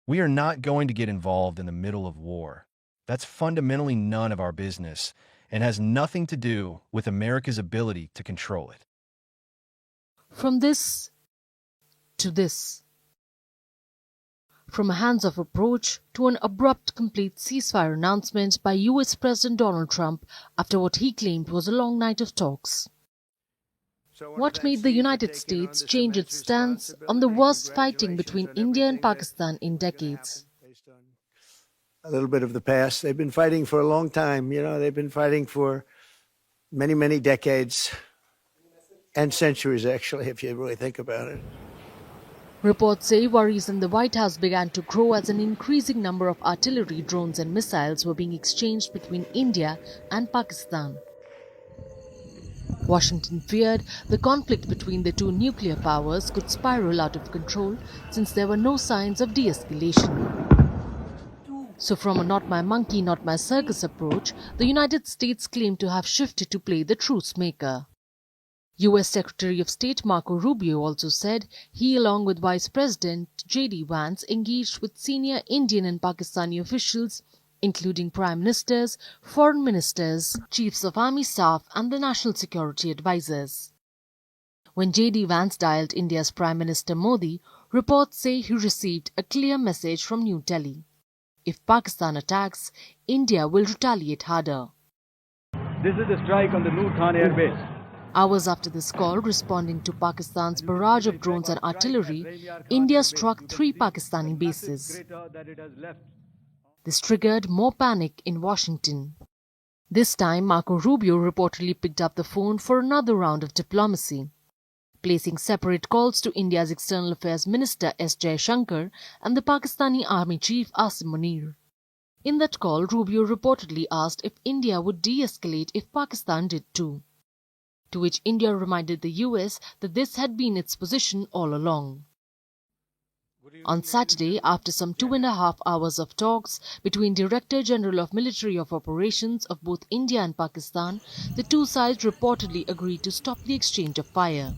We are not going to get involved in the middle of war. That's fundamentally none of our business and has nothing to do with America's ability to control it. From this to this. From a hands-off approach to an abrupt complete ceasefire announcement by US President Donald Trump after what he claimed was a long night of talks. What made the United States change its stance on the worst fighting between India and Pakistan in decades? A little bit of the past. They've been fighting for a long time. They've been fighting for many, many decades and centuries, actually, if you really think about it. Reports say worries in the White House began to grow as an increasing number of artillery, drones and missiles were being exchanged between India and Pakistan. Washington feared the conflict between the two nuclear powers could spiral out of control since there were no signs of de-escalation. So from a not my monkey, not my circus approach, the United States claimed to have shifted to play the truce maker. US Secretary of State Marco Rubio also said he, along with Vice President J.D. Vance, engaged with senior Indian and Pakistani officials, including Prime Ministers, Foreign Ministers, Chiefs of Army Staff and the National Security Advisors. When J.D. Vance dialed India's Prime Minister Modi, reports say he received a clear message from New Delhi. If Pakistan attacks, India will retaliate harder. This is the strike on the Noor Khan Air Base. Hours after this call, responding to Pakistan's barrage of drones and artillery, India struck 3 Pakistani bases. This triggered more panic in Washington. This time, Marco Rubio reportedly picked up the phone for another round of diplomacy, placing separate calls to India's External Affairs Minister S. Jaishankar and the Pakistani Army Chief Asim Munir. In that call, Rubio reportedly asked if India would de-escalate if Pakistan did too, to which India reminded the US that this had been its position all along. On Saturday, after some 2.5 hours of talks between Director General of Military of Operations of both India and Pakistan, the two sides reportedly agreed to stop the exchange of fire.